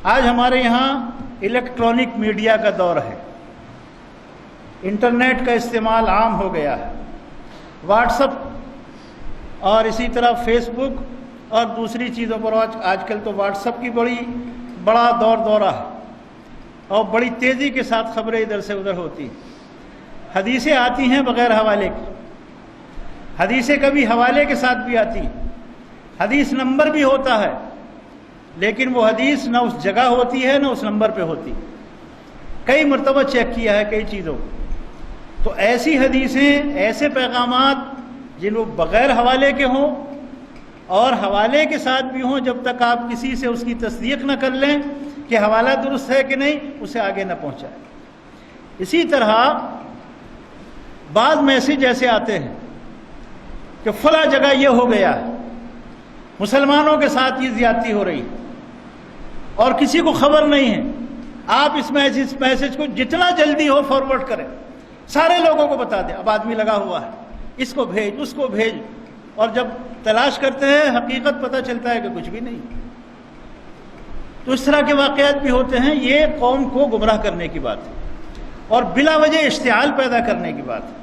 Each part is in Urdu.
آج ہمارے یہاں الیکٹرانک میڈیا کا دور ہے، انٹرنیٹ کا استعمال عام ہو گیا ہے، واٹس اپ اور اسی طرح فیس بک اور دوسری چیزوں پر آج کل تو واٹس اپ کی بڑا دورہ ہے اور بڑی تیزی کے ساتھ خبریں ادھر سے ادھر ہوتی ہیں۔ حدیثیں آتی ہیں بغیر حوالے کے، حدیثیں کبھی حوالے کے ساتھ بھی آتی ہیں، حدیث نمبر بھی ہوتا ہے، لیکن وہ حدیث نہ اس جگہ ہوتی ہے نہ اس نمبر پہ ہوتی، کئی مرتبہ چیک کیا ہے کئی چیزوں۔ تو ایسی حدیثیں، ایسے پیغامات جن وہ بغیر حوالے کے ہوں اور حوالے کے ساتھ بھی ہوں، جب تک آپ کسی سے اس کی تصدیق نہ کر لیں کہ حوالہ درست ہے کہ نہیں، اسے آگے نہ پہنچائیں۔ اسی طرح بعض میسج ایسے آتے ہیں کہ فلاں جگہ یہ ہو گیا ہے، مسلمانوں کے ساتھ یہ زیادتی ہو رہی ہے اور کسی کو خبر نہیں ہے۔ آپ اس میسج کو جتنا جلدی ہو فارورڈ کریں، سارے لوگوں کو بتا دیں۔ اب آدمی لگا ہوا ہے، اس کو بھیج، اس کو بھیج، اور جب تلاش کرتے ہیں حقیقت پتہ چلتا ہے کہ کچھ بھی نہیں۔ تو اس طرح کے واقعات بھی ہوتے ہیں۔ یہ قوم کو گمراہ کرنے کی بات ہے اور بلا وجہ اشتعال پیدا کرنے کی بات ہے۔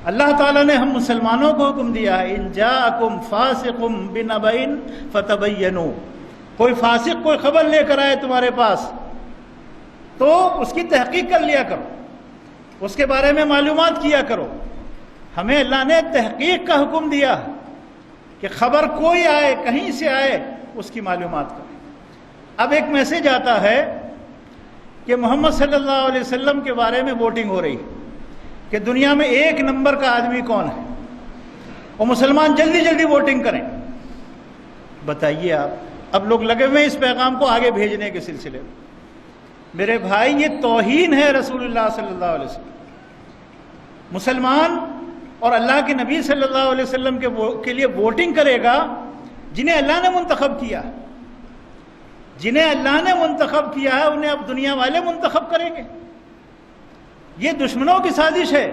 اللہ تعالیٰ نے ہم مسلمانوں کو حکم دیا ہے، ان جاءکم فاسق بنبأ فتبینوا، کوئی فاسق کوئی خبر لے کر آئے تمہارے پاس تو اس کی تحقیق کر لیا کرو، اس کے بارے میں معلومات کیا کرو۔ ہمیں اللہ نے تحقیق کا حکم دیا ہے کہ خبر کوئی آئے، کہیں سے آئے، اس کی معلومات کریں۔ اب ایک میسج آتا ہے کہ محمد صلی اللہ علیہ وسلم کے بارے میں ووٹنگ ہو رہی ہے کہ دنیا میں 1 نمبر کا آدمی کون ہے، اور مسلمان جلدی جلدی ووٹنگ کریں۔ بتائیے آپ، اب لوگ لگے ہوئے اس پیغام کو آگے بھیجنے کے سلسلے میں۔ میرے بھائی، یہ توہین ہے رسول اللہ صلی اللہ علیہ وسلم۔ مسلمان اور اللہ کے نبی صلی اللہ علیہ وسلم کے لیے ووٹنگ کرے گا جنہیں اللہ نے منتخب کیا، جنہیں اللہ نے منتخب کیا ہے انہیں اب دنیا والے منتخب کریں گے۔ یہ دشمنوں کی سازش ہے۔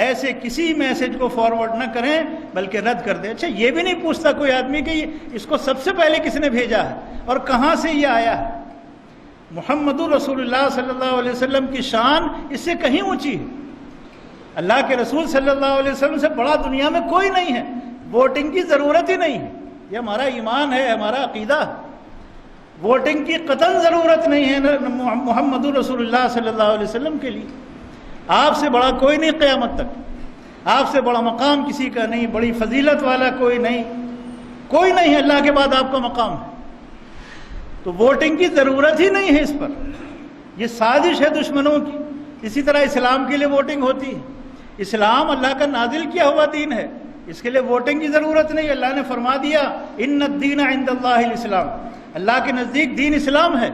ایسے کسی میسج کو فارورڈ نہ کریں بلکہ رد کر دیں۔ اچھا، یہ بھی نہیں پوچھتا کوئی آدمی کہ اس کو سب سے پہلے کس نے بھیجا ہے اور کہاں سے یہ آیا ہے۔ محمد رسول اللہ صلی اللہ علیہ وسلم کی شان اس سے کہیں اونچی ہے۔ اللہ کے رسول صلی اللہ علیہ وسلم سے بڑا دنیا میں کوئی نہیں ہے۔ ووٹنگ کی ضرورت ہی نہیں ہے، یہ ہمارا ایمان ہے، ہمارا عقیدہ ہے۔ ووٹنگ کی قطعاً ضرورت نہیں ہے محمد رسول اللہ صلی اللہ علیہ وسلم کے لیے۔ آپ سے بڑا کوئی نہیں قیامت تک، آپ سے بڑا مقام کسی کا نہیں، بڑی فضیلت والا کوئی نہیں ہے، اللہ کے بعد آپ کا مقام ہے۔ تو ووٹنگ کی ضرورت ہی نہیں ہے اس پر، یہ سازش ہے دشمنوں کی۔ اسی طرح اسلام کے لیے ووٹنگ ہوتی ہے۔ اسلام اللہ کا نازل کیا ہوا دین ہے، اس کے لیے ووٹنگ کی ضرورت نہیں۔ اللہ نے فرما دیا ان الدین عند اللہ الاسلام، اللہ کے نزدیک دین اسلام ہے،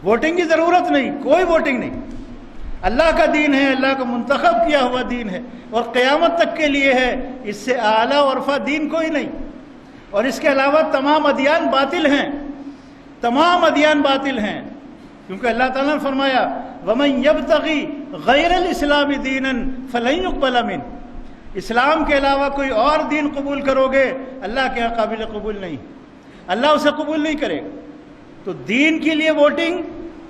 ووٹنگ کی ضرورت نہیں، کوئی ووٹنگ نہیں۔ اللہ کا دین ہے، اللہ کا منتخب کیا ہوا دین ہے اور قیامت تک کے لیے ہے، اس سے اعلیٰ اور ارفع دین کوئی نہیں۔ اور اس کے علاوہ تمام ادیان باطل ہیں، تمام ادیان باطل ہیں، کیونکہ اللہ تعالیٰ نے فرمایا وَمَن يَبْتَغِي غَيْرَ الْإِسْلَامِ دِينًا فَلَن يُقْبَلَ مِنْهُ، اسلام کے علاوہ کوئی اور دین قبول کرو گے اللہ کے یہاں قابل قبول نہیں، اللہ اسے قبول نہیں کرے گا۔ تو دین کے لیے ووٹنگ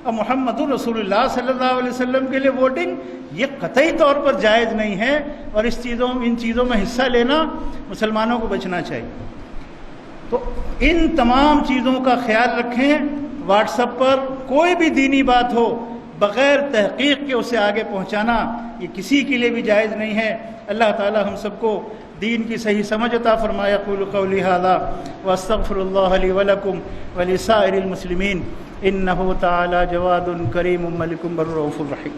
اور محمد رسول اللہ صلی اللہ علیہ وسلم کے لیے ووٹنگ یہ قطعی طور پر جائز نہیں ہے، اور ان چیزوں میں حصہ لینا مسلمانوں کو بچنا چاہیے۔ تو ان تمام چیزوں کا خیال رکھیں۔ واٹس ایپ پر کوئی بھی دینی بات ہو بغیر تحقیق کے اسے آگے پہنچانا یہ کسی کے لیے بھی جائز نہیں ہے۔ اللہ تعالی ہم سب کو دین کی صحیح سمجھ عطا فرمائے۔ اقول قولی ھذا واستغفر اللہ لی ولکم ولسائر المسلمین انہ تعالی جواد کریم ملک بر رؤوف رحیم۔